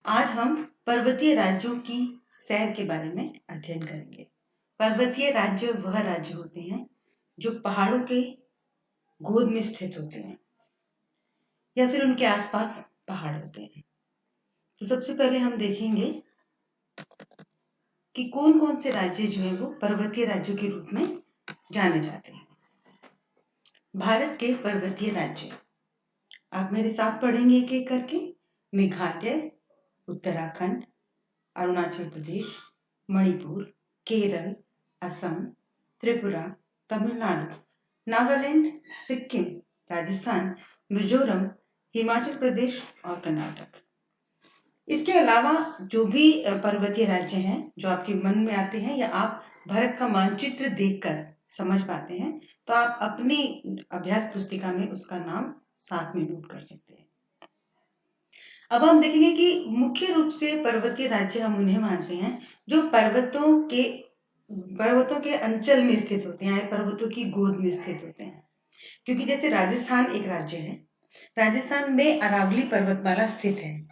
आज हम पर्वतीय राज्यों की सैर के बारे में अध्ययन करेंगे। पर्वतीय राज्य वह राज्य होते हैं जो पहाड़ों के गोद में स्थित होते हैं या फिर उनके आसपास पहाड़ होते हैं। तो सबसे पहले हम देखेंगे कि कौन कौन से राज्य जो है वो पर्वतीय राज्यों के रूप में जाने जाते हैं। भारत के पर्वतीय राज्य आप मेरे साथ पढ़ेंगे एक एक करके। मेघालय, उत्तराखंड, अरुणाचल प्रदेश, मणिपुर, केरल, असम, त्रिपुरा, तमिलनाडु, नागालैंड, सिक्किम, राजस्थान, मिजोरम, हिमाचल प्रदेश और कर्नाटक। इसके अलावा जो भी पर्वतीय राज्य हैं जो आपके मन में आते हैं या आप भारत का मानचित्र देखकर समझ पाते हैं तो आप अपनी अभ्यास पुस्तिका में उसका नाम साथ में नोट कर सकते हैं। अब हम देखेंगे कि मुख्य रूप से पर्वतीय राज्य हम उन्हें मानते हैं जो पर्वतों के अंचल में स्थित होते हैं, पर्वतों की गोद में स्थित होते हैं। क्योंकि जैसे राजस्थान एक राज्य है, राजस्थान में अरावली पर्वतमाला स्थित है,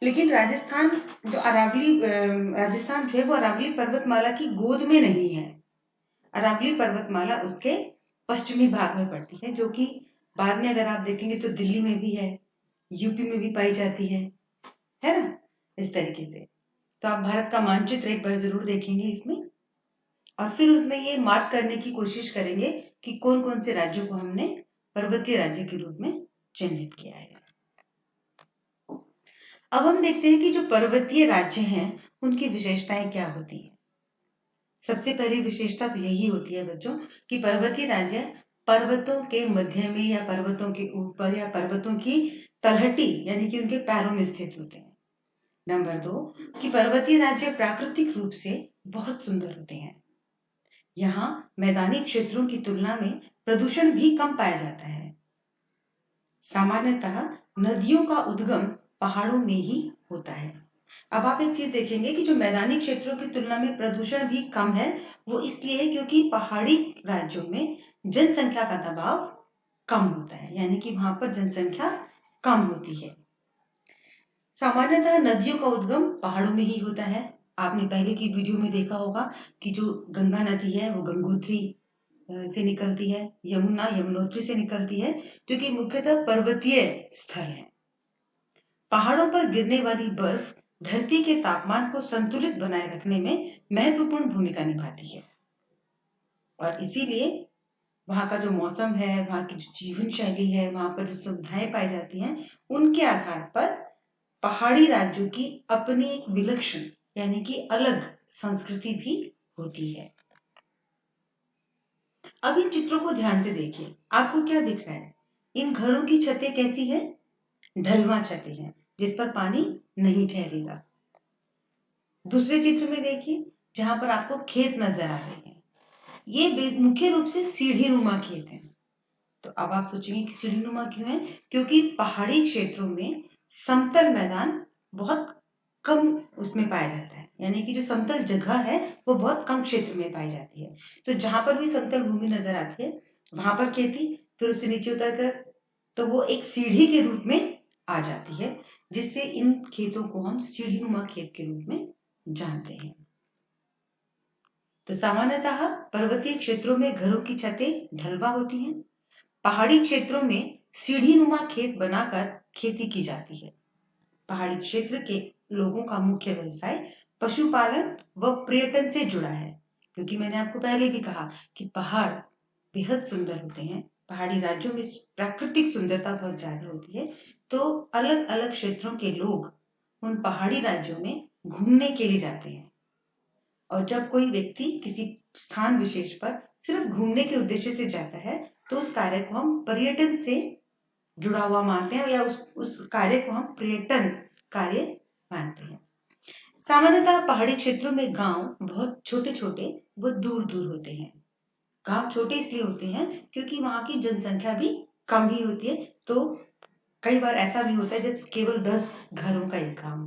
लेकिन राजस्थान जो है वो अरावली पर्वतमाला की गोद में नहीं है। अरावली पर्वतमाला उसके पश्चिमी भाग में पड़ती है, जो कि बाद में अगर आप देखेंगे तो दिल्ली में भी है, यूपी में भी पाई जाती है ना, इस तरीके से। तो आप भारत का मानचित्र एक बार जरूर देखेंगे इसमें और फिर उसमें ये मार्क करने की कोशिश करेंगे कि कौन कौन से राज्यों को हमने पर्वतीय राज्य के रूप में चिन्हित किया है। अब हम देखते हैं कि जो पर्वतीय राज्य हैं उनकी विशेषताएं क्या होती हैं। सबसे पहली विशेषता तो यही होती है बच्चों कि पर्वतीय राज्य पर्वतों के मध्य में या पर्वतों के ऊपर या पर्वतों की तलहटी यानी कि उनके पैरों में स्थित होते हैं। नंबर 2 कि पर्वतीय राज्य प्राकृतिक रूप से बहुत सुंदर होते हैं। यहाँ मैदानी क्षेत्रों की तुलना में प्रदूषण भी कम पाया जाता है। सामान्यतः नदियों का उद्गम पहाड़ों में ही होता है। अब आप एक चीज देखेंगे कि जो मैदानी क्षेत्रों की तुलना में प्रदूषण भी कम है वो इसलिए है क्योंकि पहाड़ी राज्यों में जनसंख्या का दबाव कम होता है, यानी कि वहां पर जनसंख्या कम होती है। सामान्यतः नदियों का उद्गम पहाड़ों में ही होता है। आपने पहले की वीडियो में देखा होगा कि जो गंगा नदी है वो गंगोत्री से निकलती है, यमुना यमुनोत्री से निकलती है, जो कि मुख्यतः पर्वतीय स्थल है। पहाड़ों पर गिरने वाली बर्फ धरती के तापमान को संतुलित बनाए रखने में महत्वपूर्ण भूमिका निभाती है और इसीलिए वहां का जो मौसम है, वहां की जो जीवन शैली है, वहां पर जो सुविधाएं पाई जाती हैं, उनके आधार पर पहाड़ी राज्यों की अपनी एक विलक्षण यानी कि अलग संस्कृति भी होती है। अब इन चित्रों को ध्यान से देखिए, आपको क्या दिख रहा है? इन घरों की छतें कैसी है? ढलवा छतें हैं जिस पर पानी नहीं ठहरेगा। दूसरे चित्र में देखिए जहां पर आपको खेत नजर आ रहे हैं, ये मुख्य रूप से सीढ़ीनुमा खेत हैं। तो अब आप सोचेंगे कि सीढ़ीनुमा क्यों है? क्योंकि पहाड़ी क्षेत्रों में समतल मैदान बहुत कम उसमें पाया जाता है, यानी कि जो समतल जगह है वो बहुत कम क्षेत्र में पाई जाती है। तो जहां पर भी समतल भूमि नजर आती है वहां पर खेती, फिर उससे नीचे उतरकर तो वो एक सीढ़ी के रूप में आ जाती है, जिससे इन खेतों को हम सीढ़ीनुमा खेत के रूप में जानते हैं। तो सामान्यतः पर्वतीय क्षेत्रों में घरों की छतें ढलवा होती हैं। पहाड़ी क्षेत्रों में सीढ़ीनुमा खेत बनाकर खेती की जाती है। पहाड़ी क्षेत्र के लोगों का मुख्य व्यवसाय पशुपालन व पर्यटन से जुड़ा है, क्योंकि मैंने आपको पहले भी कहा कि पहाड़ बेहद सुंदर होते हैं। पहाड़ी राज्यों में प्राकृतिक सुंदरता बहुत ज्यादा होती है, तो अलग अलग क्षेत्रों के लोग उन पहाड़ी राज्यों में घूमने के लिए जाते हैं। और जब कोई व्यक्ति किसी स्थान विशेष पर सिर्फ घूमने के उद्देश्य से जाता है तो उस कार्य को हम पर्यटन से जुड़ा हुआ मानते हैं या उस कार्य को हम पर्यटन कार्य मानते हैं। सामान्यतः पहाड़ी क्षेत्रों में गांव बहुत छोटे छोटे व दूर दूर होते हैं। गांव छोटे इसलिए होते हैं क्योंकि वहां की जनसंख्या भी कम ही होती है। तो कई बार ऐसा भी होता है जब केवल 10 घरों का एक गांव,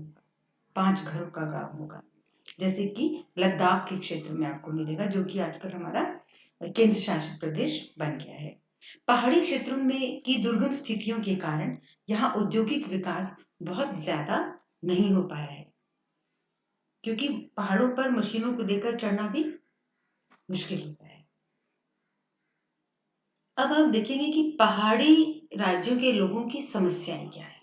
5 घरों का गांव होगा, जैसे कि लद्दाख के क्षेत्र में आपको मिलेगा, जो कि आजकल हमारा केंद्र शासित प्रदेश बन गया है। पहाड़ी क्षेत्रों में की दुर्गम स्थितियों के कारण यहाँ औद्योगिक विकास बहुत ज्यादा नहीं हो पाया है, क्योंकि पहाड़ों पर मशीनों को देकर चढ़ना भी मुश्किल होता है। अब आप देखेंगे कि पहाड़ी राज्यों के लोगों की समस्याएं क्या है।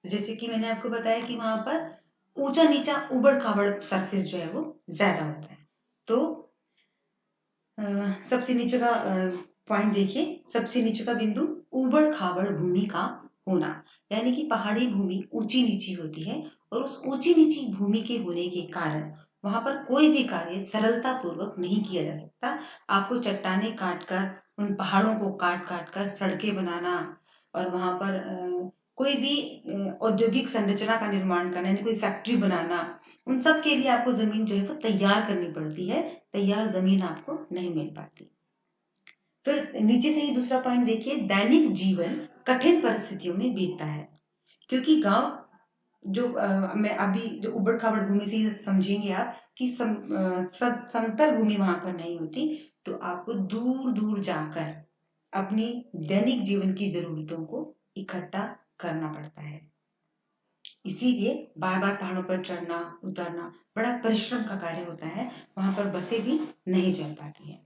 जैसे कि मैंने आपको बताया कि वहां पर ऊंचा नीचा उबड़ खाबड़ सरफेस जो है वो ज्यादा होता है। तो सबसे नीचे का पॉइंट देखिए, सबसे नीचे का बिंदु उबड़ खाबड़ भूमि का होना, यानी कि पहाड़ी भूमि ऊंची नीची होती है और उस ऊंची नीची भूमि के होने के कारण वहां पर कोई भी कार्य सरलता पूर्वक नहीं किया जा सकता। आपको चट्टाने काट कर, उन पहाड़ों को काट काट कर सड़कें बनाना और वहां पर कोई भी औद्योगिक संरचना का निर्माण करना, यानी कोई फैक्ट्री बनाना, उन सब के लिए आपको जमीन जो है वो तैयार करनी पड़ती है। तैयार जमीन आपको नहीं मिल पाती। फिर नीचे से ही दूसरा पॉइंट देखिए, दैनिक जीवन कठिन परिस्थितियों में बीतता है, क्योंकि गांव जो मैं अभी जो उबड़ खाबड़ भूमि से समझेंगे आप कि समतल भूमि वहां पर नहीं होती, तो आपको दूर दूर जाकर अपनी दैनिक जीवन की जरूरतों को इकट्ठा करना पड़ता है। इसीलिए बार बार पहाड़ों पर चढ़ना उतरना बड़ा परिश्रम का कार्य होता है। वहां पर बसें भी नहीं चल पाती हैं,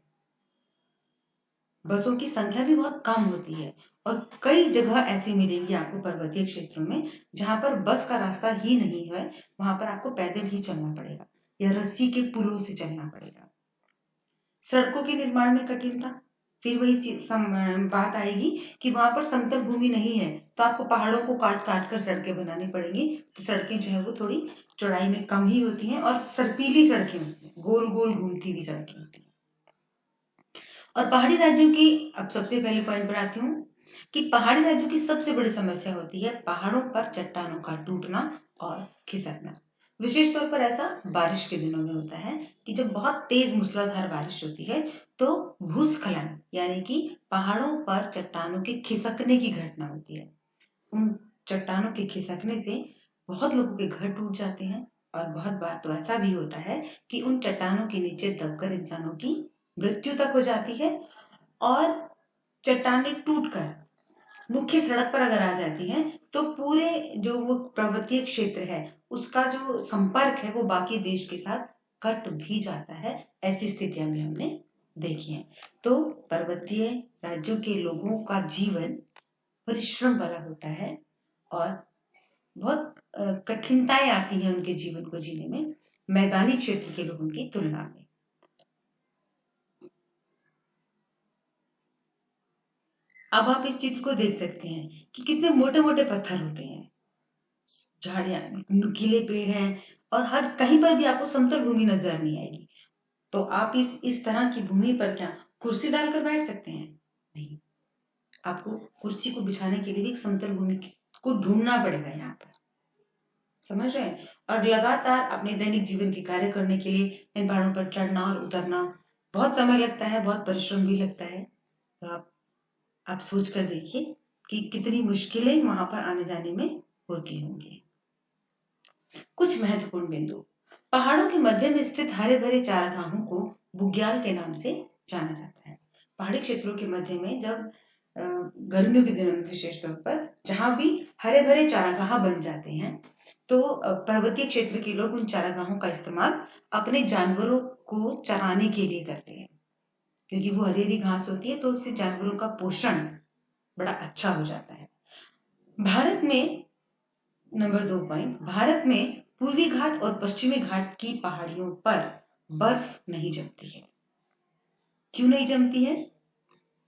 बसों की संख्या भी बहुत कम होती है और कई जगह ऐसी मिलेंगी आपको पर्वतीय क्षेत्रों में जहां पर बस का रास्ता ही नहीं है। वहां पर आपको पैदल ही चलना पड़ेगा या रस्सी के पुलों से चलना पड़ेगा। सड़कों के निर्माण में कठिनता, फिर वही बात आएगी कि वहां पर समतल भूमि नहीं है, तो आपको पहाड़ों को काट काट कर सड़कें बनानी पड़ेंगी। तो सड़कें जो है वो थोड़ी चौड़ाई में कम ही होती हैं और सर्पीली सड़कें होती हैं, गोल गोल घूमती हुई सड़कें होती हैं। और पहाड़ी राज्यों की, अब सबसे पहले पॉइंट पर आती हूँ कि पहाड़ी राज्यों की सबसे बड़ी समस्या होती है पहाड़ों पर चट्टानों का टूटना और खिसकना। विशेष तौर पर ऐसा बारिश के दिनों में होता है कि जब बहुत तेज मूसलाधार बारिश होती है तो भूस्खलन, यानी कि पहाड़ों पर चट्टानों के खिसकने की घटना होती है। उन चट्टानों के खिसकने से बहुत लोगों के घर टूट जाते हैं और बहुत बार तो ऐसा भी होता है कि उन चट्टानों के नीचे दबकर इंसानों की मृत्यु तक हो जाती है। और चट्टानें टूटकर मुख्य सड़क पर अगर आ जाती हैं तो पूरे जो वो पर्वतीय क्षेत्र है उसका जो संपर्क है वो बाकी देश के साथ कट भी जाता है। ऐसी स्थितियां भी हमने देखी हैं। तो पर्वतीय राज्यों के लोगों का जीवन परिश्रम वाला होता है और बहुत कठिनाइयां आती हैं उनके जीवन को जीने में मैदानी क्षेत्र के लोगों की तुलना में। अब आप इस चित्र को देख सकते हैं कि कितने मोटे मोटे पत्थर होते हैं, झाड़ियां, नुकीले पेड़ हैं और हर कहीं पर भी आपको समतल भूमि नजर नहीं आएगी। तो आप इस तरह की भूमि पर क्या कुर्सी डालकर बैठ सकते हैं? नहीं, आपको कुर्सी को बिछाने के लिए भी एक समतल भूमि को ढूंढना पड़ेगा यहाँ पर। समझ रहे हैं? और लगातार अपने दैनिक जीवन के कार्य करने के लिए इन पहाड़ों पर चढ़ना और उतरना बहुत समय लगता है, बहुत परिश्रम भी लगता है। तो आप सोच कर देखिए कि कितनी मुश्किलें वहां पर आने जाने में होती होंगी। कुछ महत्वपूर्ण बिंदु, पहाड़ों के मध्य में स्थित हरे भरे चारागाहों को बुग्याल के नाम से जाना जाता है। पहाड़ी क्षेत्रों के मध्य में जब गर्मियों के दिनों में विशेष तौर पर जहां भी हरे भरे चारागाह बन जाते हैं तो पर्वतीय क्षेत्र के लोग उन चारागाहों का इस्तेमाल अपने जानवरों को चराने के लिए करते हैं, क्योंकि वो हरी हरी घास होती है तो उससे जानवरों का पोषण बड़ा अच्छा हो जाता है। भारत में नंबर 2 पॉइंट, भारत में पूर्वी घाट और पश्चिमी घाट की पहाड़ियों पर बर्फ नहीं जमती है। क्यों नहीं जमती है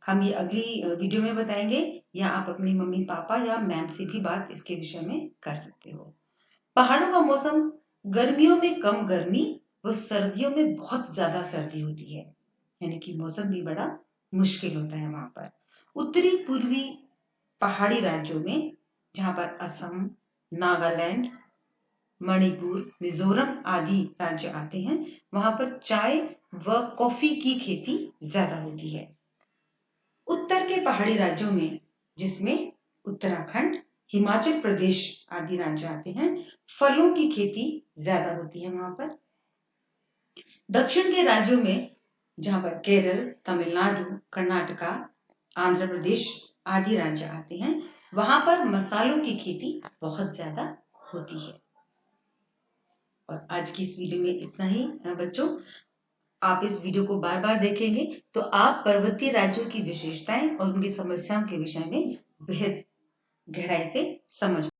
हम ये अगली वीडियो में बताएंगे, या आप अपनी मम्मी पापा या मैम से भी बात इसके विषय में कर सकते हो। पहाड़ों का मौसम गर्मियों में कम गर्मी व सर्दियों में बहुत ज्यादा सर्दी होती है, यानी कि मौसम भी बड़ा मुश्किल होता है वहां पर। उत्तरी पूर्वी पहाड़ी राज्यों में जहां पर असम, नागालैंड, मणिपुर, मिजोरम आदि राज्य आते हैं, वहां पर चाय व कॉफी की खेती ज्यादा होती है। उत्तर के पहाड़ी राज्यों में, जिसमें उत्तराखंड, हिमाचल प्रदेश आदि राज्य आते हैं, फलों की खेती ज्यादा होती है वहां पर। दक्षिण के राज्यों में जहां पर केरल, तमिलनाडु, कर्नाटका, आंध्र प्रदेश आदि राज्य आते हैं, वहां पर मसालों की खेती बहुत ज्यादा होती है। और आज की इस वीडियो में इतना ही बच्चों। आप इस वीडियो को बार बार देखेंगे तो आप पर्वतीय राज्यों की विशेषताएं और उनकी समस्याओं के विषय में बेहद गहराई से समझ